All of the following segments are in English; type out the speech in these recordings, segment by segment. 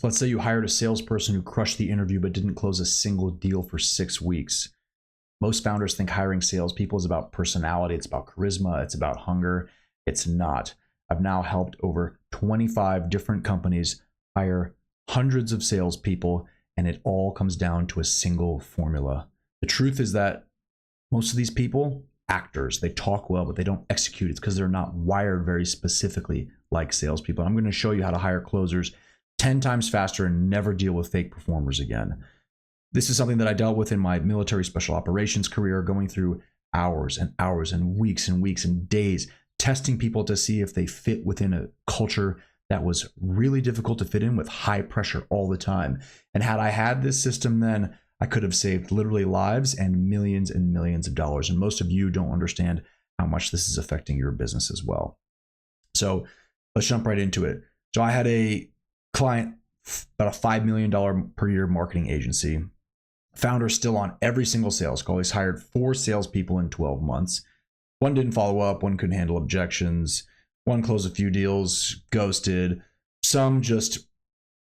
So let's say you hired a salesperson who crushed the interview but didn't close a single deal for 6 weeks. Most founders think hiring salespeople is about personality, it's about charisma, it's about hunger. It's not. I've now helped over 25 different companies hire hundreds of salespeople, and it all comes down to a single formula. The truth is that most of these people, actors, they talk well, but they don't execute. It's because they're not wired very specifically like salespeople. I'm going to show you how to hire closers 10 times faster and never deal with fake performers again. This is something that I dealt with in my military special operations career, going through hours and hours and weeks and days, testing people to see if they fit within a culture that was really difficult to fit in, with high pressure all the time. And had I had this system then, I could have saved literally lives and millions of dollars. And most of you don't understand how much this is affecting your business as well. So let's jump right into it. So I had a client, about a $5 million per year marketing agency. Founder still on every single sales call. He's hired 4 salespeople in 12 months. One didn't follow up, one couldn't handle objections, one closed a few deals, ghosted. Some just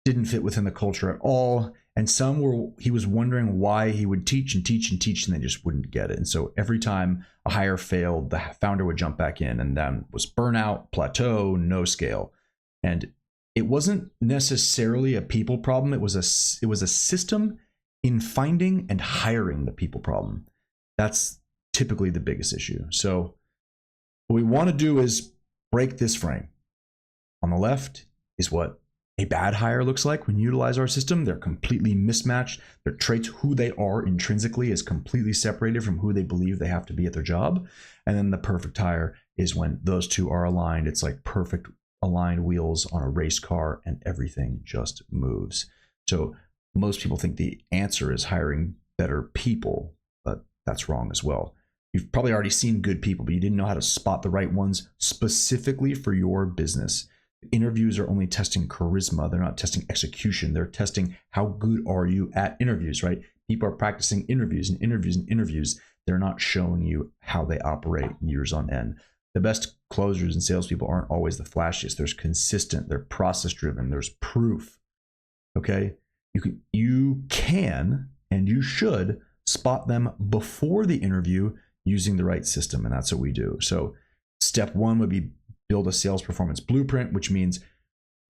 didn't fit within the culture at all. And some were, he was wondering why he would teach and teach and teach and they just wouldn't get it. And so every time a hire failed, the founder would jump back in, and then was burnout, plateau, no scale. And it wasn't necessarily a people problem. It was a system in finding and hiring the people problem. That's typically the biggest issue. So what we want to do is break this frame. On the left is what a bad hire looks like when you utilize our system. They're completely mismatched. Their traits, who they are intrinsically, is completely separated from who they believe they have to be at their job. And then the perfect hire is when those two are aligned. It's like perfect aligned wheels on a race car and everything just moves. So most people think the answer is hiring better people, but that's wrong as well. You've probably already seen good people, but you didn't know how to spot the right ones specifically for your business. Interviews are only testing charisma. They're not testing execution. They're testing how good are you at interviews, right? People are practicing interviews and interviews and interviews. They're not showing you how they operate years on end. The best closers and salespeople aren't always the flashiest. There's consistent, they're process driven, there's proof, okay? You can and you should spot them before the interview using the right system, and that's what we do. So step 1 would be build a sales performance blueprint, which means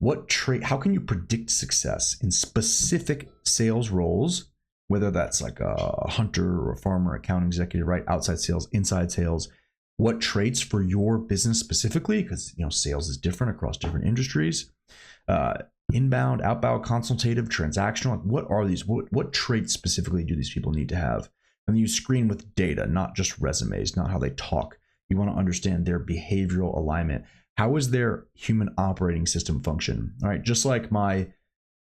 how can you predict success in specific sales roles, whether that's like a hunter or a farmer, account executive, right? Outside sales, inside sales. What traits for your business specifically, because sales is different across different industries. Inbound, outbound, consultative, transactional. What are these? What traits specifically do these people need to have? And then you screen with data, not just resumes, not how they talk. You want to understand their behavioral alignment. How is their human operating system function? All right, just like my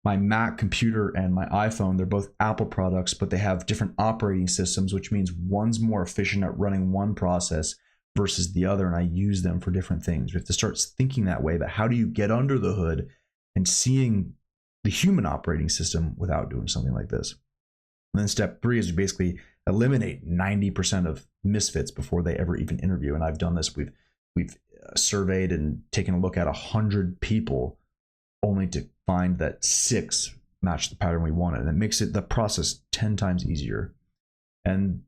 Mac computer and my iPhone, they're both Apple products, but they have different operating systems, which means one's more efficient at running one process versus the other, and I use them for different things. We have to start thinking that way, but how do you get under the hood and seeing the human operating system without doing something like this? And then step 3 is you basically eliminate 90% of misfits before they ever even interview. And I've done this. We've surveyed and taken a look at 100 people only to find that 6 match the pattern we wanted. And it makes the process 10 times easier. And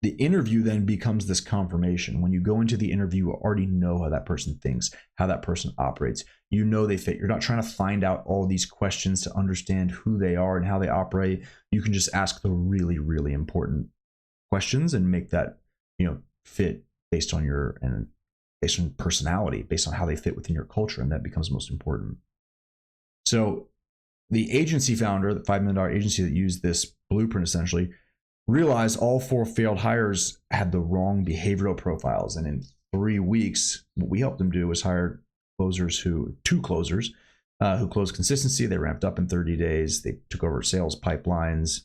the interview then becomes this confirmation. When you go into the interview, you already know how that person thinks, how that person operates. You know they fit. You're not trying to find out all these questions to understand who they are and how they operate. You can just ask the really, really important questions and make that fit based on based on personality, based on how they fit within your culture, and that becomes most important. So the agency founder, the $5 million agency that used this blueprint essentially, realized all 4 failed hires had the wrong behavioral profiles. And in 3 weeks, what we helped them do was hire two closers who closed consistency. They ramped up in 30 days. They took over sales pipelines.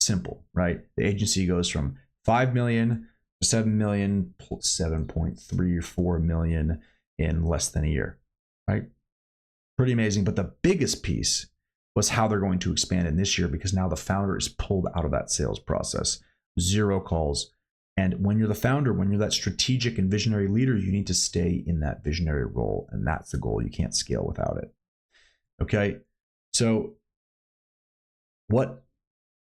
Simple, right? The agency goes from 5 million to 7 million, 7.3 or 4 million in less than a year, right? Pretty amazing. But the biggest piece was how they're going to expand in this year, because now the founder is pulled out of that sales process. 0 calls. And when you're the founder, when you're that strategic and visionary leader, you need to stay in that visionary role. And that's the goal. You can't scale without it. Okay. So what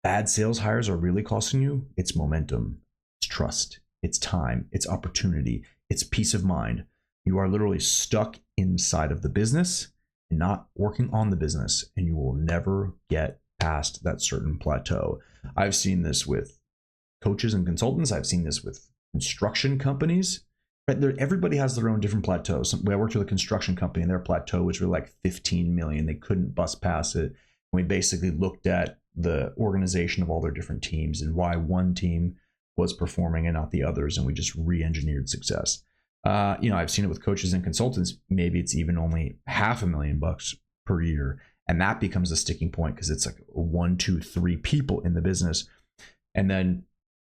bad sales hires are really costing you? It's momentum, it's trust, it's time, it's opportunity, it's peace of mind. You are literally stuck inside of the business and not working on the business, and you will never get past that certain plateau. I've seen this with coaches and consultants. I've seen this with construction companies. Right? Everybody has their own different plateaus. I worked with a construction company, and their plateau was really like 15 million. They couldn't bust past it. We basically looked at the organization of all their different teams and why one team was performing and not the others, and we just re-engineered success. I've seen it with coaches and consultants. Maybe it's even only $500,000 per year, and that becomes a sticking point because it's like 1, 2, 3 people in the business. And then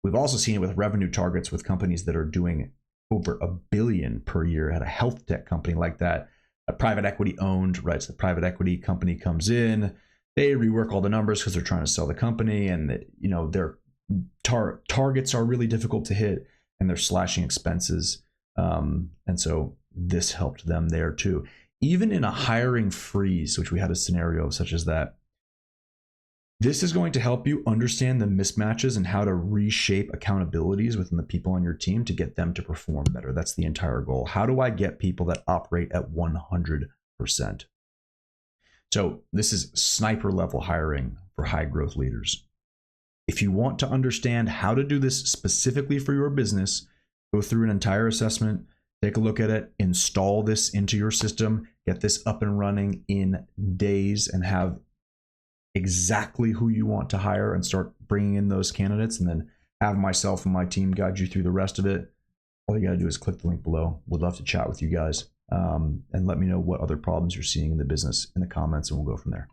we've also seen it with revenue targets with companies that are doing over $1 billion per year. At a health tech company like that, a private equity owned, right? So the private equity company comes in, they rework all the numbers because they're trying to sell the company, and their targets are really difficult to hit, and they're slashing expenses. And so this helped them there too. Even in a hiring freeze, which we had a scenario such as that, this is going to help you understand the mismatches and how to reshape accountabilities within the people on your team to get them to perform better. That's the entire goal. How do I get people that operate at 100%? So this is sniper level hiring for high growth leaders. If you want to understand how to do this specifically for your business, go through an entire assessment, take a look at it, install this into your system, get this up and running in days, and have exactly who you want to hire and start bringing in those candidates, and then have myself and my team guide you through the rest of it. All you got to do is click the link below. We'd love to chat with you guys, and let me know what other problems you're seeing in the business in the comments, and we'll go from there.